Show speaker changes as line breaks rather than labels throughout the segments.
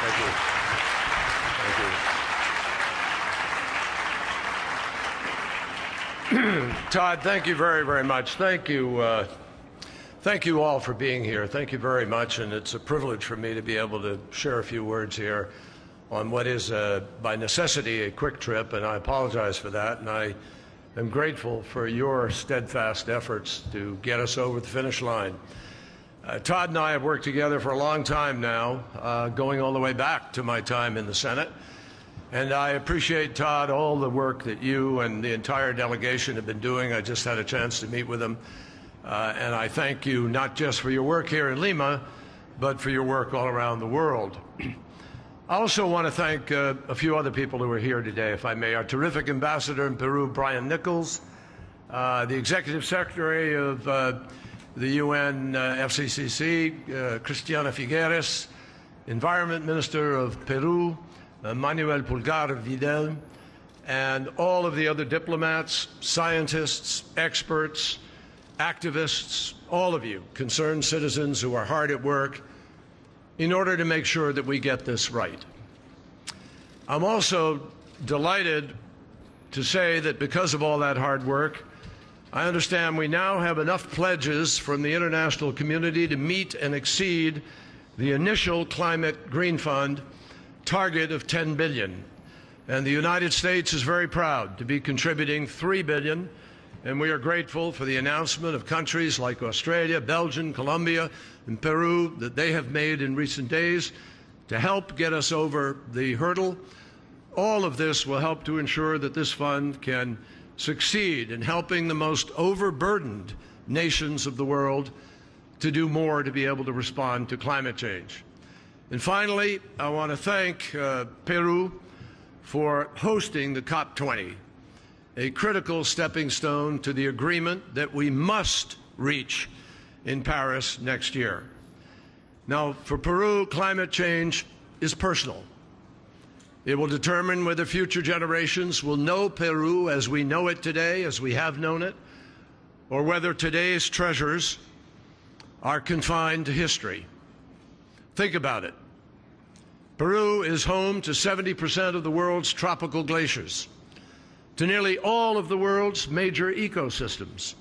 Thank you. Thank you. Todd, thank you very, very much. Thank you. Thank you all for being here. Thank you very much, and it's a privilege for me to be able to share a few words here on what is, by necessity, a quick trip, and I apologize for that, and I am grateful for your steadfast efforts to get us over the finish line. Todd and I have worked together for a long time now, going all the way back to my time in the Senate, and I appreciate, Todd, all the work that you and the entire delegation have been doing. I just had a chance to meet with them. And I thank you not just for your work here in Lima, but for your work all around the world. I also want to thank a few other people who are here today, if I may. Our terrific ambassador in Peru, Brian Nichols, the Executive Secretary of the UN FCCC, Cristiana Figueres, Environment Minister of Peru, Manuel Pulgar Vidal, and all of the other diplomats, scientists, experts, activists, all of you, concerned citizens who are hard at work in order to make sure that we get this right. I'm also delighted to say that because of all that hard work, I understand we now have enough pledges from the international community to meet and exceed the initial Climate Green Fund target of $10 billion. And the United States is very proud to be contributing $3 billion. And we are grateful for the announcement of countries like Australia, Belgium, Colombia, and Peru that they have made in recent days to help get us over the hurdle. All of this will help to ensure that this fund can succeed in helping the most overburdened nations of the world to do more to be able to respond to climate change. And finally, I want to thank Peru for hosting the COP-20. A critical stepping stone to the agreement that we must reach in Paris next year. Now, for Peru, climate change is personal. It will determine whether future generations will know Peru as we know it today, as we have known it, or whether today's treasures are confined to history. Think about it. Peru is home to 70% of the world's tropical glaciers, to nearly all of the world's major ecosystems,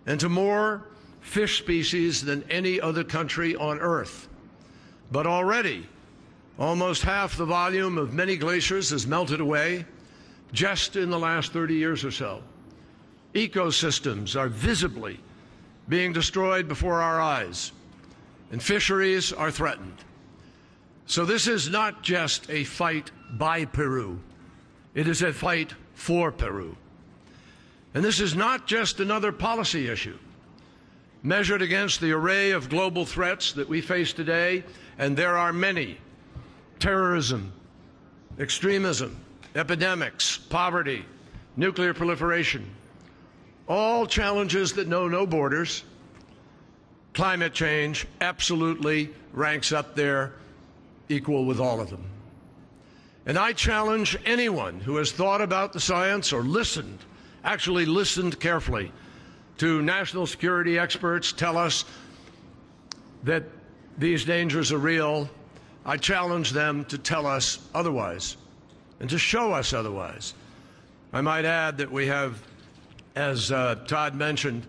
and to more fish species than any other country on Earth. But already, almost half the volume of many glaciers has melted away just in the last 30 years or so. Ecosystems are visibly being destroyed before our eyes, and fisheries are threatened. So this is not just a fight by Peru. It is a fight for Peru. And this is not just another policy issue. Measured against the array of global threats that we face today, and there are many: terrorism, extremism, epidemics, poverty, nuclear proliferation, all challenges that know no borders. Climate change absolutely ranks up there, equal with all of them. And I challenge anyone who has thought about the science or listened, actually listened carefully to national security experts tell us that these dangers are real. I challenge them to tell us otherwise and to show us otherwise. I might add that we have, as Todd mentioned,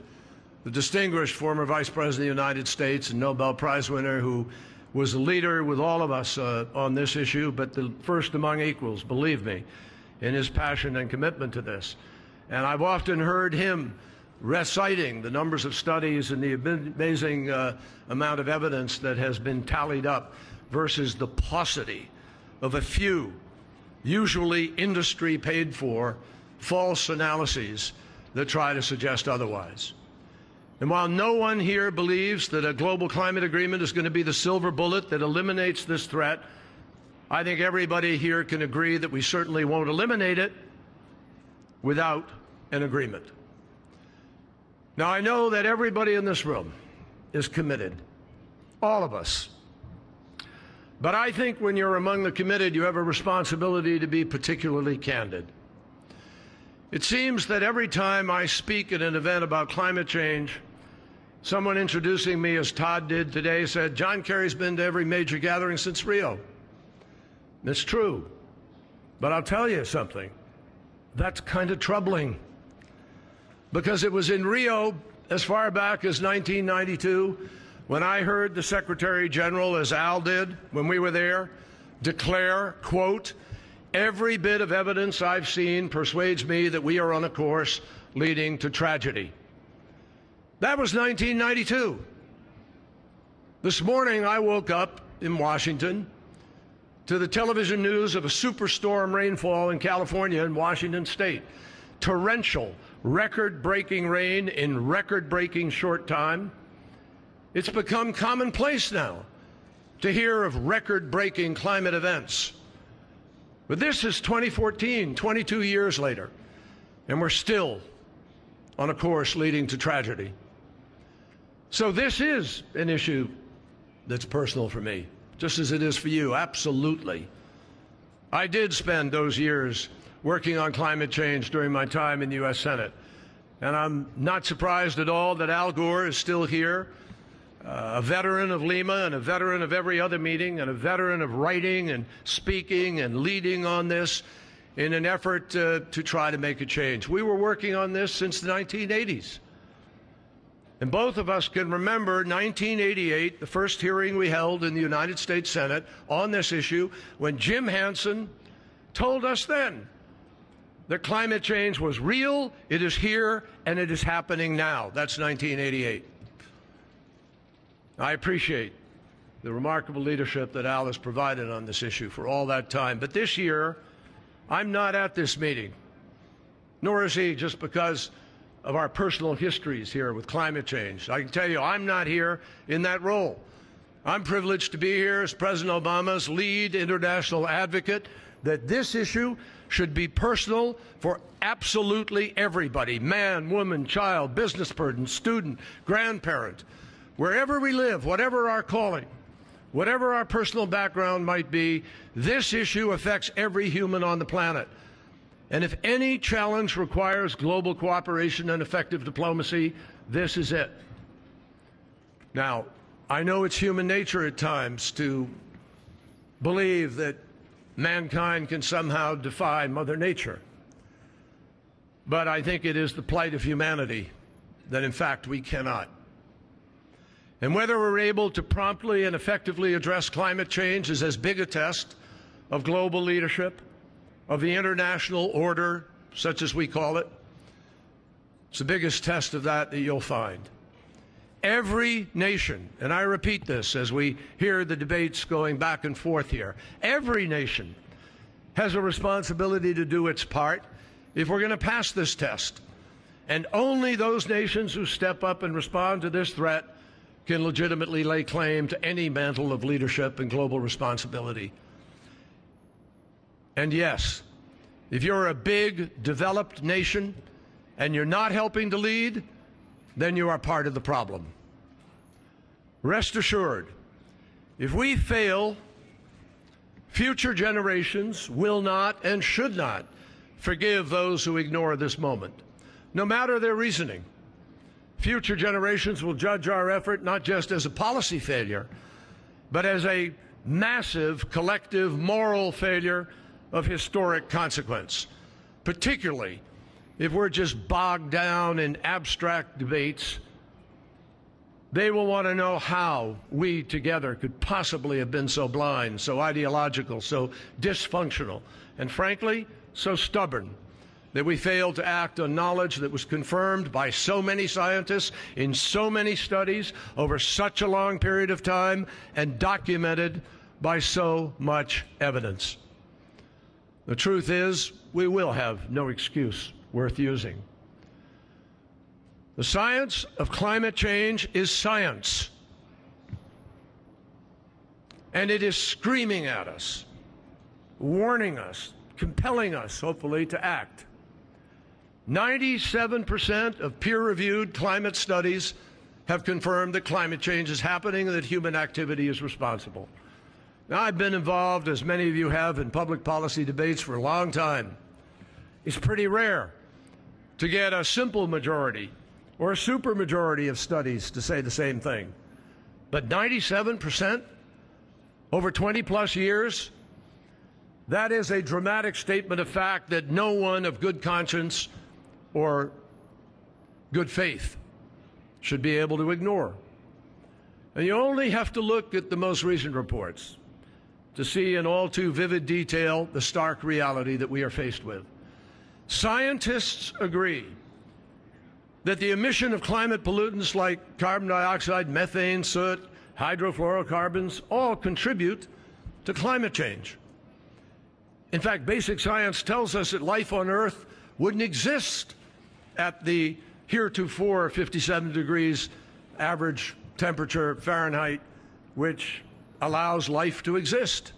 the distinguished former Vice President of the United States and Nobel Prize winner who was a leader with all of us on this issue, but the first among equals, believe me, in his passion and commitment to this. And I've often heard him reciting the numbers of studies and the amazing amount of evidence that has been tallied up versus the paucity of a few, usually industry paid for, false analyses that try to suggest otherwise. And while no one here believes that a global climate agreement is going to be the silver bullet that eliminates this threat, I think everybody here can agree that we certainly won't eliminate it without an agreement. Now, I know that everybody in this room is committed, all of us. But I think when you're among the committed, you have a responsibility to be particularly candid. It seems that every time I speak at an event about climate change, someone introducing me, as Todd did today, said, "John Kerry's been to every major gathering since Rio." It's true. But I'll tell you something. That's kind of troubling. Because it was in Rio as far back as 1992 when I heard the Secretary General, as Al did when we were there, declare, quote, "Every bit of evidence I've seen persuades me that we are on a course leading to tragedy." That was 1992. This morning I woke up in Washington to the television news of a superstorm rainfall in California and Washington State. Torrential, record-breaking rain in record-breaking short time. It's become commonplace now to hear of record-breaking climate events. But this is 2014, 22 years later, and we're still on a course leading to tragedy. So this is an issue that's personal for me, just as it is for you, absolutely. I did spend those years working on climate change during my time in the U.S. Senate, and I'm not surprised at all that Al Gore is still here, a veteran of Lima and a veteran of every other meeting and a veteran of writing and speaking and leading on this in an effort to try to make a change. We were working on this since the 1980s. And both of us can remember 1988, the first hearing we held in the United States Senate on this issue, when Jim Hansen told us then that climate change was real, it is here, and it is happening now. That's 1988. I appreciate the remarkable leadership that Al has provided on this issue for all that time. But this year, I'm not at this meeting, nor is he, just because of our personal histories here with climate change. I can tell you, I'm not here in that role. I'm privileged to be here as President Obama's lead international advocate that this issue should be personal for absolutely everybody, man, woman, child, business person, student, grandparent. Wherever we live, whatever our calling, whatever our personal background might be, this issue affects every human on the planet. And if any challenge requires global cooperation and effective diplomacy, this is it. Now, I know it's human nature at times to believe that mankind can somehow defy Mother Nature. But I think it is the plight of humanity that, in fact, we cannot. And whether we're able to promptly and effectively address climate change is as big a test of global leadership, of the international order, such as we call it. It's the biggest test of that you'll find. Every nation, and I repeat this as we hear the debates going back and forth here, every nation has a responsibility to do its part if we're going to pass this test. And only those nations who step up and respond to this threat can legitimately lay claim to any mantle of leadership and global responsibility. And yes, if you're a big, developed nation and you're not helping to lead, then you are part of the problem. Rest assured, if we fail, future generations will not and should not forgive those who ignore this moment, no matter their reasoning. Future generations will judge our effort not just as a policy failure, but as a massive collective moral failure of historic consequence, particularly if we're just bogged down in abstract debates. They will want to know how we together could possibly have been so blind, so ideological, so dysfunctional, and frankly, so stubborn that we failed to act on knowledge that was confirmed by so many scientists in so many studies over such a long period of time and documented by so much evidence. The truth is, we will have no excuse worth using. The science of climate change is science, and it is screaming at us, warning us, compelling us, hopefully, to act. 97% of peer-reviewed climate studies have confirmed that climate change is happening and that human activity is responsible. Now, I've been involved, as many of you have, in public policy debates for a long time. It's pretty rare to get a simple majority or a supermajority of studies to say the same thing. But 97% over 20-plus years, That is a dramatic statement of fact that no one of good conscience or good faith should be able to ignore. And you only have to look at the most recent reports to see in all too vivid detail the stark reality that we are faced with. Scientists agree that the emission of climate pollutants like carbon dioxide, methane, soot, hydrofluorocarbons all contribute to climate change. In fact, basic science tells us that life on Earth wouldn't exist at the heretofore 57 degrees average temperature Fahrenheit, which allows life to exist.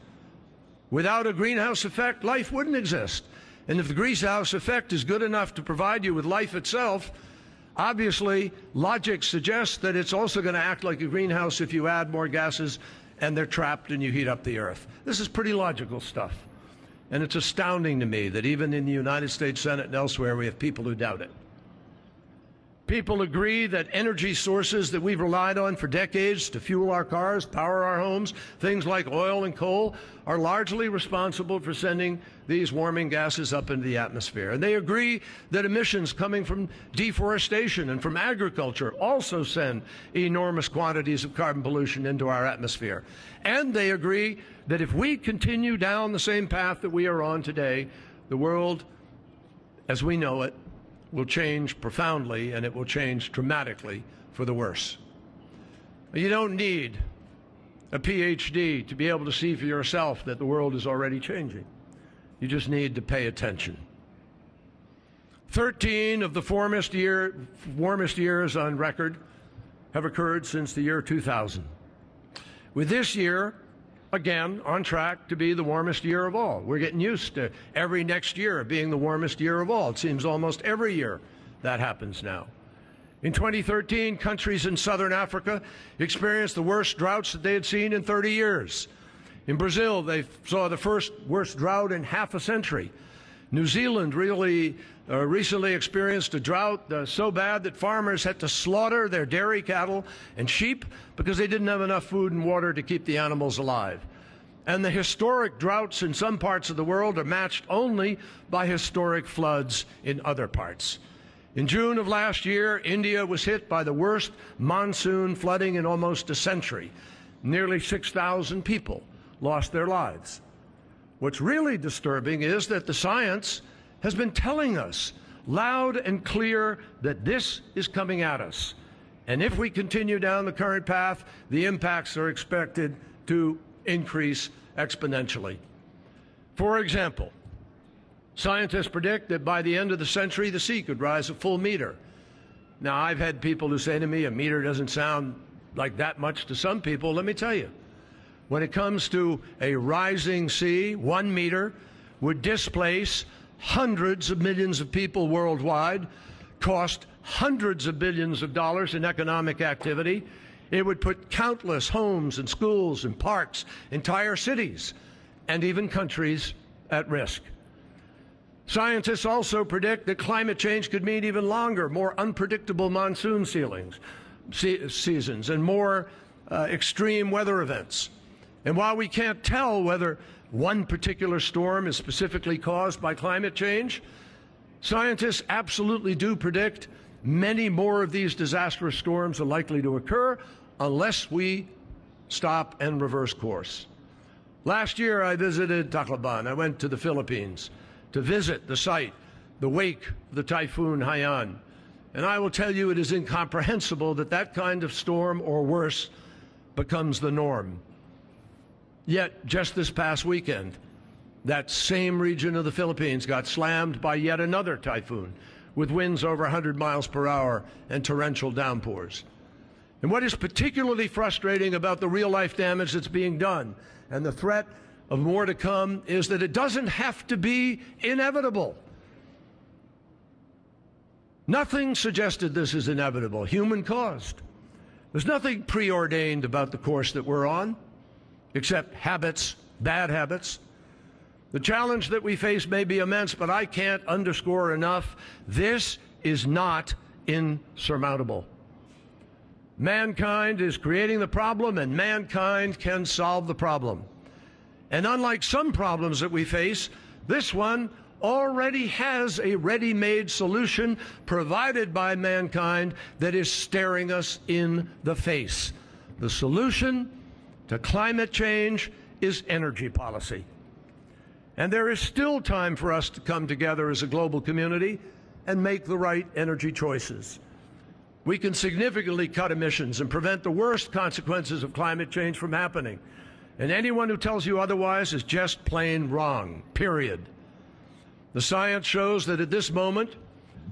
Without a greenhouse effect, life wouldn't exist. And if the greenhouse effect is good enough to provide you with life itself, obviously logic suggests that it's also going to act like a greenhouse if you add more gases and they're trapped and you heat up the Earth. This is pretty logical stuff. And it's astounding to me that even in the United States Senate and elsewhere, we have people who doubt it. People agree that energy sources that we've relied on for decades to fuel our cars, power our homes, things like oil and coal, are largely responsible for sending these warming gases up into the atmosphere. And they agree that emissions coming from deforestation and from agriculture also send enormous quantities of carbon pollution into our atmosphere. And they agree that if we continue down the same path that we are on today, the world, as we know it, will change profoundly, and it will change dramatically for the worse. You don't need a PhD to be able to see for yourself that the world is already changing. You just need to pay attention. 13 of the warmest years on record have occurred since the year 2000. With this year, again, on track to be the warmest year of all. We're getting used to every next year being the warmest year of all. It seems almost every year that happens now. In 2013, countries in southern Africa experienced the worst droughts that they had seen in 30 years. In Brazil, they saw the first worst drought in half a century. New Zealand really recently experienced a drought so bad that farmers had to slaughter their dairy cattle and sheep because they didn't have enough food and water to keep the animals alive. And the historic droughts in some parts of the world are matched only by historic floods in other parts. In June of last year, India was hit by the worst monsoon flooding in almost a century. Nearly 6,000 people lost their lives. What's really disturbing is that the science has been telling us loud and clear that this is coming at us. And if we continue down the current path, the impacts are expected to increase exponentially. For example, scientists predict that by the end of the century, the sea could rise a full meter. Now, I've had people who say to me, a meter doesn't sound like that much to some people. Let me tell you, when it comes to a rising sea, 1 meter would displace hundreds of millions of people worldwide, cost hundreds of billions of dollars in economic activity. It would put countless homes and schools and parks, entire cities, and even countries at risk. Scientists also predict that climate change could mean even longer, more unpredictable monsoon seasons and more extreme weather events. And while we can't tell whether one particular storm is specifically caused by climate change, scientists absolutely do predict many more of these disastrous storms are likely to occur unless we stop and reverse course. Last year, I visited Tacloban. I went to the Philippines to visit the site, the wake of the Typhoon Haiyan. And I will tell you, it is incomprehensible that that kind of storm, or worse, becomes the norm. Yet, just this past weekend, that same region of the Philippines got slammed by yet another typhoon with winds over 100 miles per hour and torrential downpours. And what is particularly frustrating about the real-life damage that's being done and the threat of more to come is that it doesn't have to be inevitable. Nothing suggested this is inevitable, human-caused. There's nothing preordained about the course that we're on, except habits, bad habits. The challenge that we face may be immense, but I can't underscore enough, this is not insurmountable. Mankind is creating the problem, and mankind can solve the problem. And unlike some problems that we face, this one already has a ready-made solution provided by mankind that is staring us in the face. The solution to climate change is energy policy. And there is still time for us to come together as a global community and make the right energy choices. We can significantly cut emissions and prevent the worst consequences of climate change from happening. And anyone who tells you otherwise is just plain wrong, period. The science shows that at this moment,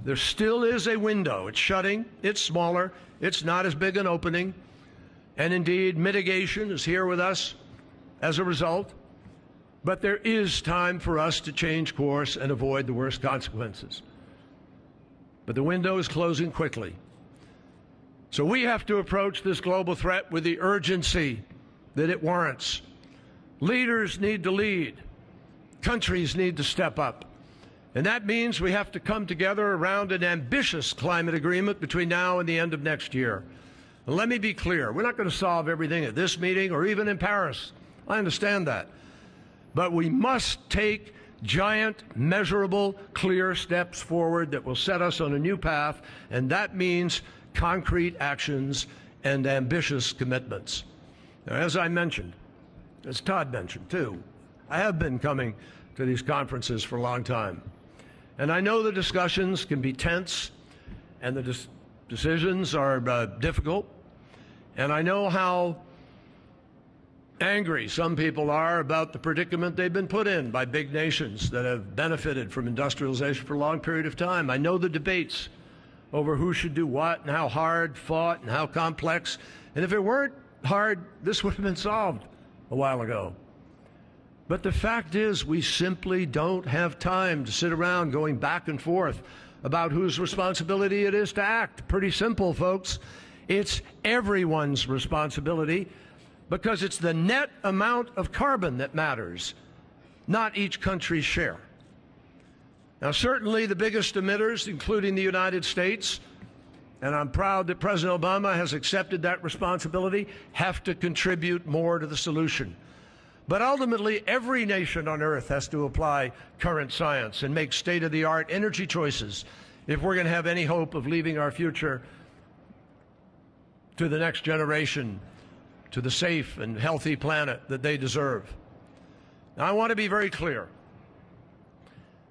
there still is a window. It's shutting, it's smaller, it's not as big an opening. And indeed, mitigation is here with us as a result. But there is time for us to change course and avoid the worst consequences. But the window is closing quickly. So we have to approach this global threat with the urgency that it warrants. Leaders need to lead. Countries need to step up. And that means we have to come together around an ambitious climate agreement between now and the end of next year. And let me be clear, we're not going to solve everything at this meeting or even in Paris. I understand that. But we must take giant, measurable, clear steps forward that will set us on a new path, and that means concrete actions and ambitious commitments. Now, as I mentioned, as Todd mentioned too, I have been coming to these conferences for a long time. And I know the discussions can be tense and the decisions are difficult. And I know how angry some people are about the predicament they've been put in by big nations that have benefited from industrialization for a long period of time. I know the debates over who should do what and how hard fought and how complex. And if it weren't hard, this would have been solved a while ago. But the fact is, we simply don't have time to sit around going back and forth about whose responsibility it is to act. Pretty simple, folks. It's everyone's responsibility because it's the net amount of carbon that matters, not each country's share. Now, certainly the biggest emitters, including the United States, and I'm proud that President Obama has accepted that responsibility, have to contribute more to the solution. But ultimately, every nation on Earth has to apply current science and make state-of-the-art energy choices if we're going to have any hope of leaving our future to the next generation, to the safe and healthy planet that they deserve. Now, I want to be very clear.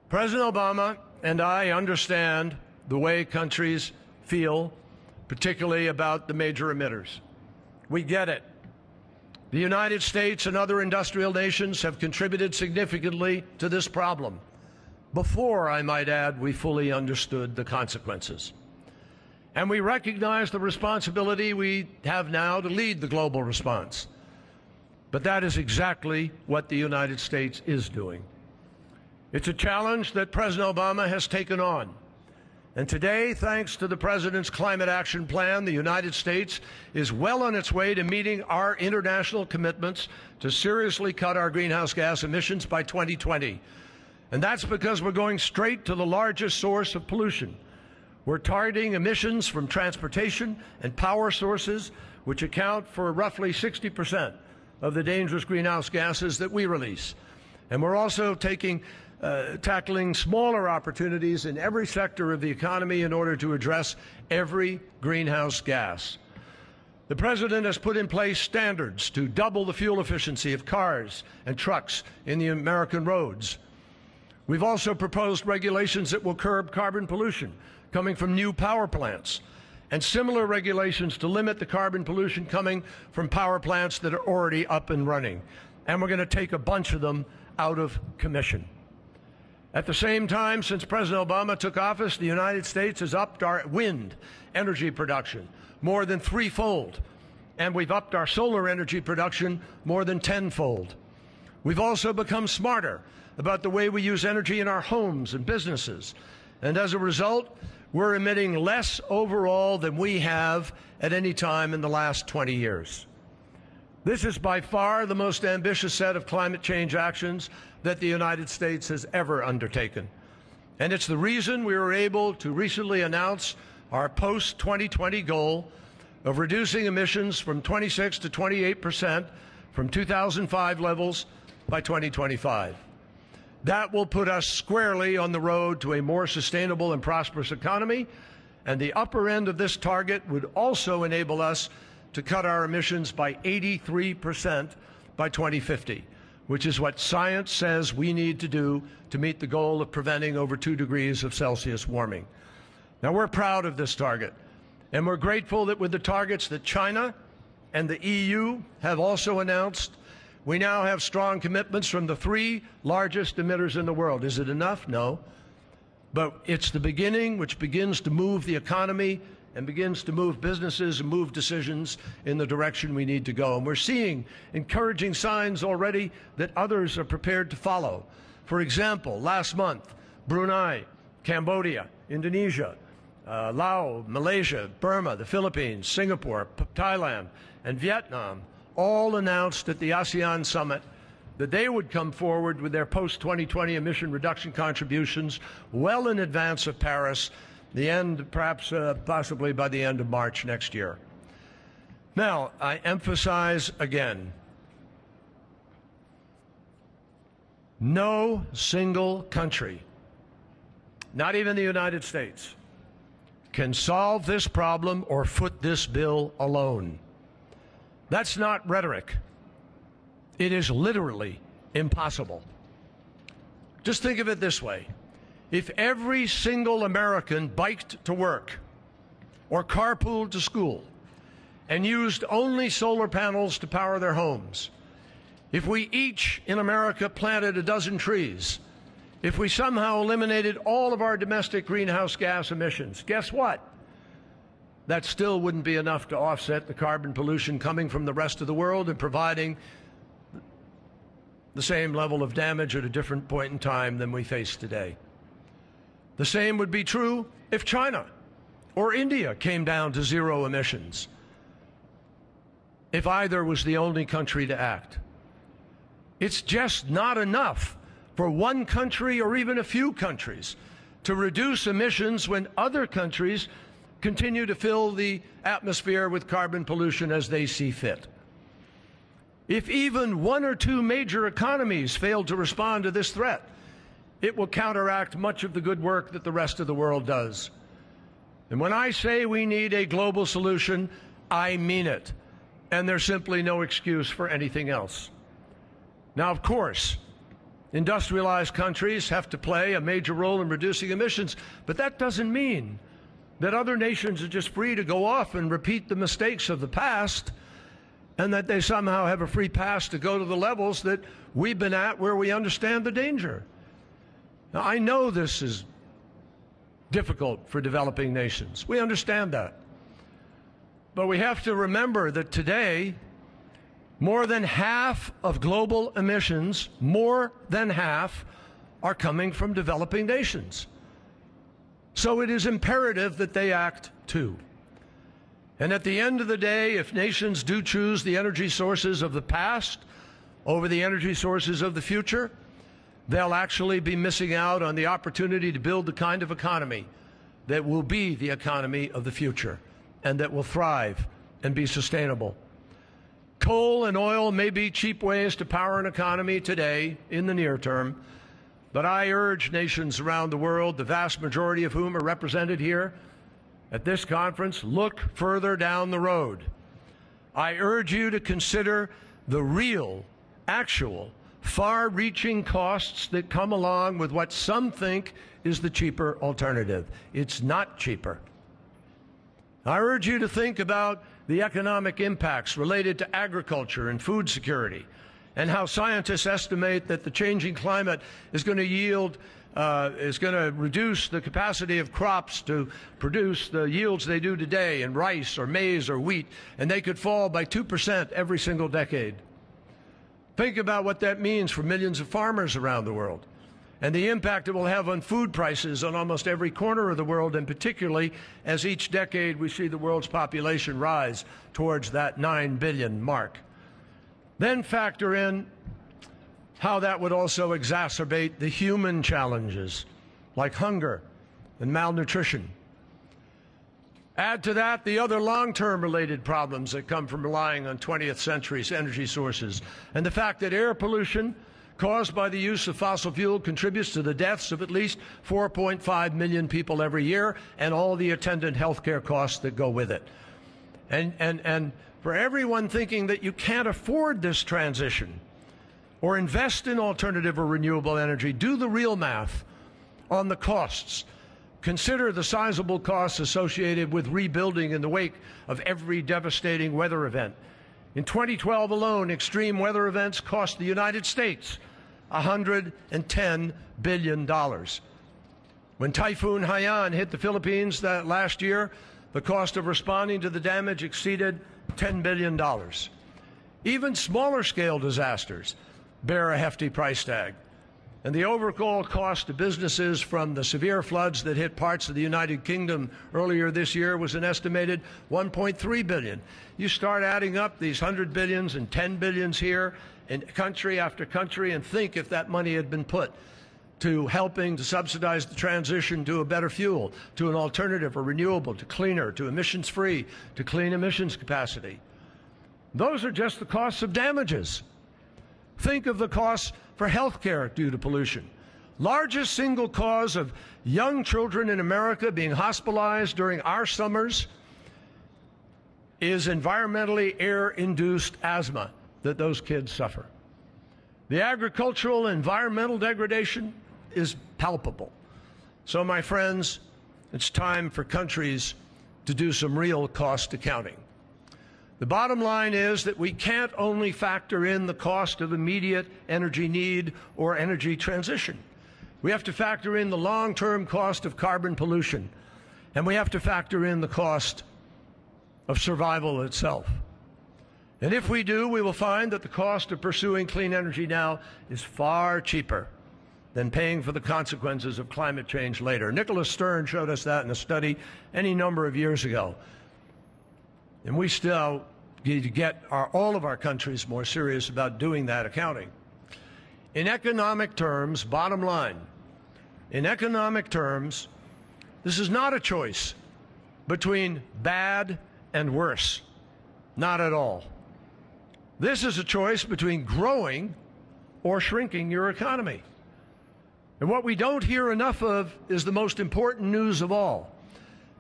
President Obama and I understand the way countries feel, particularly about the major emitters. We get it. The United States and other industrial nations have contributed significantly to this problem before, I might add, we fully understood the consequences. And we recognize the responsibility we have now to lead the global response. But that is exactly what the United States is doing. It's a challenge that President Obama has taken on. And today, thanks to the President's Climate Action Plan, the United States is well on its way to meeting our international commitments to seriously cut our greenhouse gas emissions by 2020. And that's because we're going straight to the largest source of pollution. We're targeting emissions from transportation and power sources, which account for roughly 60% of the dangerous greenhouse gases that we release. And we're also tackling smaller opportunities in every sector of the economy in order to address every greenhouse gas. The President has put in place standards to double the fuel efficiency of cars and trucks in the American roads. We've also proposed regulations that will curb carbon pollution coming from new power plants, and similar regulations to limit the carbon pollution coming from power plants that are already up and running. And we're going to take a bunch of them out of commission. At the same time, since President Obama took office, the United States has upped our wind energy production more than threefold, and we've upped our solar energy production more than tenfold. We've also become smarter about the way we use energy in our homes and businesses, and as a result, we're emitting less overall than we have at any time in the last 20 years. This is by far the most ambitious set of climate change actions that the United States has ever undertaken. And it's the reason we were able to recently announce our post-2020 goal of reducing emissions from 26 to 28% from 2005 levels by 2025. That will put us squarely on the road to a more sustainable and prosperous economy, and the upper end of this target would also enable us to cut our emissions by 83% by 2050, which is what science says we need to do to meet the goal of preventing over 2 degrees of Celsius warming. Now, we're proud of this target, and we're grateful that with the targets that China and the EU have also announced, we now have strong commitments from the 3 largest emitters in the world. Is it enough? No. But it's the beginning which begins to move the economy and begins to move businesses and move decisions in the direction we need to go. And we're seeing encouraging signs already that others are prepared to follow. For example, last month, Brunei, Cambodia, Indonesia, Laos, Malaysia, Burma, the Philippines, Singapore, Thailand, and Vietnam all announced at the ASEAN summit that they would come forward with their post-2020 emission reduction contributions well in advance of Paris, the end, perhaps possibly by the end of March next year. Now, I emphasize again, no single country, not even the United States, can solve this problem or foot this bill alone. That's not rhetoric. It is literally impossible. Just think of it this way. If every single American biked to work or carpooled to school and used only solar panels to power their homes, if we each in America planted a dozen trees, if we somehow eliminated all of our domestic greenhouse gas emissions, guess what? That still wouldn't be enough to offset the carbon pollution coming from the rest of the world and providing the same level of damage at a different point in time than we face today. The same would be true if China or India came down to zero emissions, if either was the only country to act. It's just not enough for one country or even a few countries to reduce emissions when other countries continue to fill the atmosphere with carbon pollution as they see fit. If even 1 or 2 major economies fail to respond to this threat, it will counteract much of the good work that the rest of the world does. And when I say we need a global solution, I mean it. And there's simply no excuse for anything else. Now, of course, industrialized countries have to play a major role in reducing emissions, but that doesn't mean that other nations are just free to go off and repeat the mistakes of the past, and that they somehow have a free pass to go to the levels that we've been at where we understand the danger. Now, I know this is difficult for developing nations. We understand that. But we have to remember that today, more than half of global emissions, more than half, are coming from developing nations. So it is imperative that they act too. And at the end of the day, if nations do choose the energy sources of the past over the energy sources of the future, they'll actually be missing out on the opportunity to build the kind of economy that will be the economy of the future and that will thrive and be sustainable. Coal and oil may be cheap ways to power an economy today in the near term, but I urge nations around the world, the vast majority of whom are represented here at this conference, look further down the road. I urge you to consider the real, actual, far-reaching costs that come along with what some think is the cheaper alternative. It's not cheaper. I urge you to think about the economic impacts related to agriculture and food security, and how scientists estimate that the changing climate is going to reduce the capacity of crops to produce the yields they do today in rice or maize or wheat, and they could fall by 2% every single decade. Think about what that means for millions of farmers around the world, and the impact it will have on food prices on almost every corner of the world, and particularly as each decade we see the world's population rise towards that 9 billion mark. Then factor in how that would also exacerbate the human challenges like hunger and malnutrition. Add to that the other long-term related problems that come from relying on 20th century's energy sources, and the fact that air pollution caused by the use of fossil fuel contributes to the deaths of at least 4.5 million people every year and all the attendant health care costs that go with it. And for everyone thinking that you can't afford this transition or invest in alternative or renewable energy, do the real math on the costs. Consider the sizable costs associated with rebuilding in the wake of every devastating weather event. In 2012 alone, extreme weather events cost the United States $110 billion. When Typhoon Haiyan hit the Philippines last year, the cost of responding to the damage exceeded $10 billion. Even smaller scale disasters bear a hefty price tag. And the overall cost to businesses from the severe floods that hit parts of the United Kingdom earlier this year was an estimated $1.3 billion. You start adding up these 100 billions and 10 billions here in country after country and think if that money had been put to helping to subsidize the transition to a better fuel, to an alternative or renewable, to cleaner, to emissions-free, to clean emissions capacity. Those are just the costs of damages. Think of the costs for health care due to pollution. Largest single cause of young children in America being hospitalized during our summers is environmentally air-induced asthma that those kids suffer. The agricultural and environmental degradation is palpable. So, my friends, it's time for countries to do some real cost accounting. The bottom line is that we can't only factor in the cost of immediate energy need or energy transition. We have to factor in the long-term cost of carbon pollution, and we have to factor in the cost of survival itself. And if we do, we will find that the cost of pursuing clean energy now is far cheaper than paying for the consequences of climate change later. Nicholas Stern showed us that in a study any number of years ago. And we still need to get all of our countries more serious about doing that accounting. In economic terms, bottom line, in economic terms, this is not a choice between bad and worse. Not at all. This is a choice between growing or shrinking your economy. And what we don't hear enough of is the most important news of all,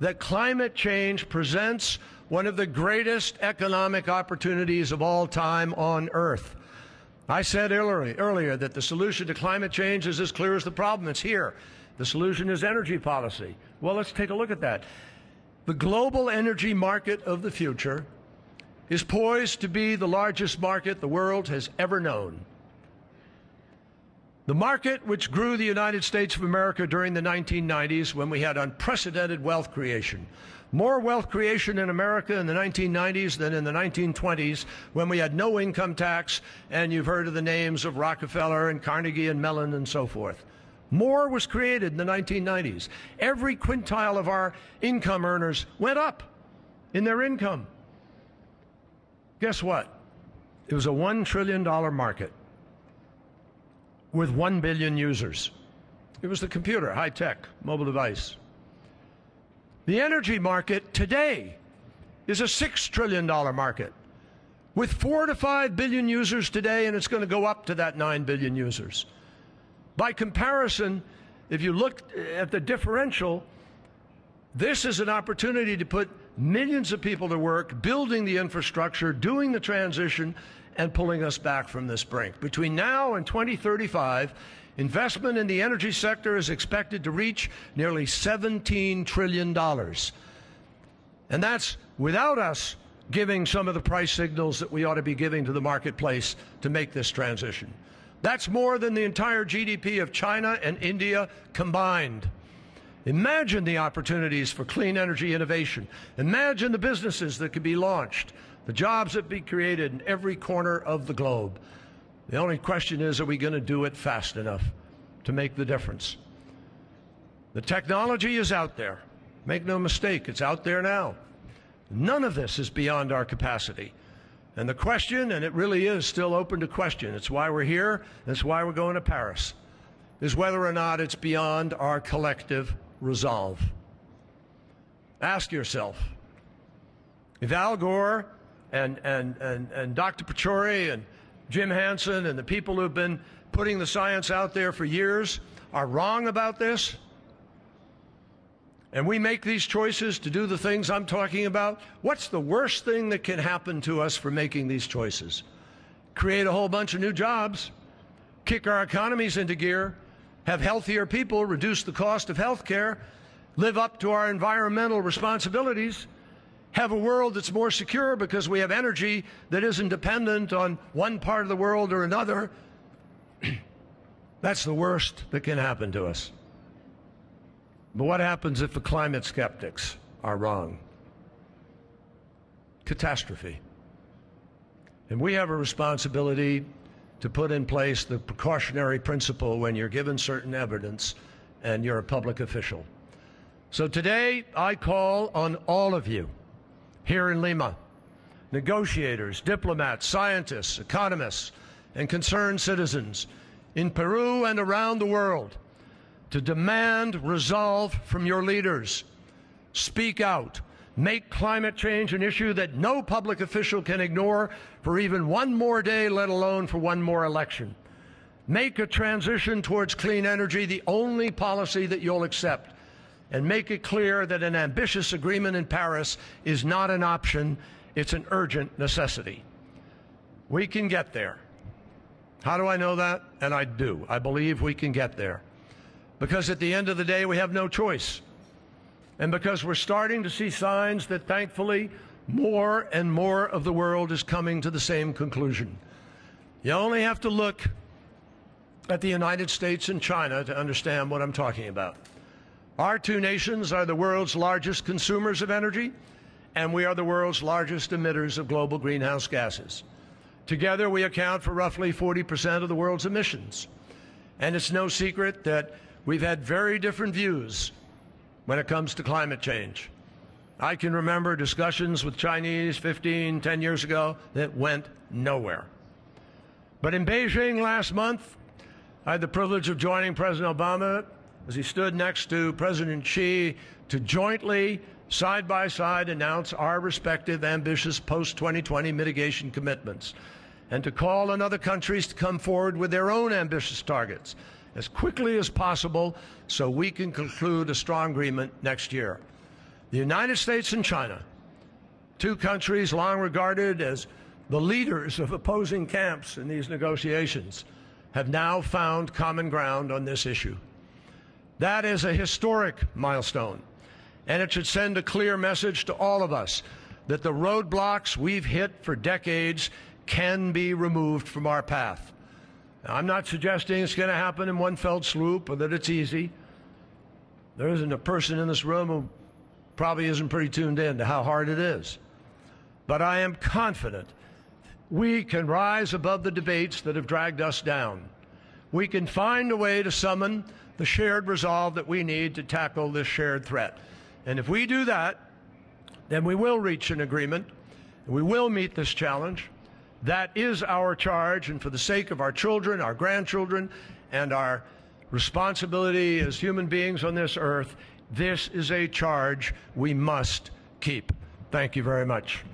that climate change presents one of the greatest economic opportunities of all time on Earth. I said earlier that the solution to climate change is as clear as the problem. It's here. The solution is energy policy. Well, let's take a look at that. The global energy market of the future is poised to be the largest market the world has ever known. The market which grew the United States of America during the 1990s when we had unprecedented wealth creation. More wealth creation in America in the 1990s than in the 1920s when we had no income tax, and you've heard of the names of Rockefeller and Carnegie and Mellon and so forth. More was created in the 1990s. Every quintile of our income earners went up in their income. Guess what? It was a $1 trillion market with 1 billion users. It was the computer, high-tech, mobile device. The energy market today is a $6 trillion market with 4 to 5 billion users today, and it's going to go up to that 9 billion users. By comparison, if you look at the differential, this is an opportunity to put millions of people to work, building the infrastructure, doing the transition, and pulling us back from this brink. Between now and 2035, investment in the energy sector is expected to reach nearly $17 trillion. And that's without us giving some of the price signals that we ought to be giving to the marketplace to make this transition. That's more than the entire GDP of China and India combined. Imagine the opportunities for clean energy innovation. Imagine the businesses that could be launched, the jobs that be created in every corner of the globe. The only question is, are we going to do it fast enough to make the difference? The technology is out there. Make no mistake, it's out there now. None of this is beyond our capacity. And the question, and it really is still open to question, it's why we're here, and it's why we're going to Paris, is whether or not it's beyond our collective resolve. Ask yourself, if Al Gore and Dr. Pachauri and Jim Hansen and the people who've been putting the science out there for years are wrong about this, and we make these choices to do the things I'm talking about, what's the worst thing that can happen to us for making these choices? Create a whole bunch of new jobs, kick our economies into gear, have healthier people, reduce the cost of health care, live up to our environmental responsibilities, have a world that's more secure because we have energy that isn't dependent on one part of the world or another. That's the worst that can happen to us. But what happens if the climate skeptics are wrong? Catastrophe. And we have a responsibility to put in place the precautionary principle when you're given certain evidence and you're a public official. So today I call on all of you here in Lima, negotiators, diplomats, scientists, economists, and concerned citizens in Peru and around the world, to demand resolve from your leaders. Speak out. Make climate change an issue that no public official can ignore for even one more day, let alone for one more election. Make a transition towards clean energy the only policy that you'll accept, and make it clear that an ambitious agreement in Paris is not an option, it's an urgent necessity. We can get there. How do I know that? And I do. I believe we can get there. Because at the end of the day, we have no choice. And because we're starting to see signs that, thankfully, more and more of the world is coming to the same conclusion. You only have to look at the United States and China to understand what I'm talking about. Our two nations are the world's largest consumers of energy, and we are the world's largest emitters of global greenhouse gases. Together, we account for roughly 40% of the world's emissions. And it's no secret that we've had very different views when it comes to climate change. I can remember discussions with Chinese 10 years ago that went nowhere. But in Beijing last month, I had the privilege of joining President Obama as he stood next to President Xi to jointly, side by side, announce our respective ambitious post-2020 mitigation commitments, and to call on other countries to come forward with their own ambitious targets as quickly as possible so we can conclude a strong agreement next year. The United States and China, two countries long regarded as the leaders of opposing camps in these negotiations, have now found common ground on this issue. That is a historic milestone, and it should send a clear message to all of us that the roadblocks we've hit for decades can be removed from our path. Now, I'm not suggesting it's going to happen in one fell swoop or that it's easy. There isn't a person in this room who probably isn't pretty tuned in to how hard it is. But I am confident we can rise above the debates that have dragged us down. We can find a way to summon the shared resolve that we need to tackle this shared threat. And if we do that, then we will reach an agreement. We will meet this challenge. That is our charge, and for the sake of our children, our grandchildren, and our responsibility as human beings on this earth, this is a charge we must keep. Thank you very much.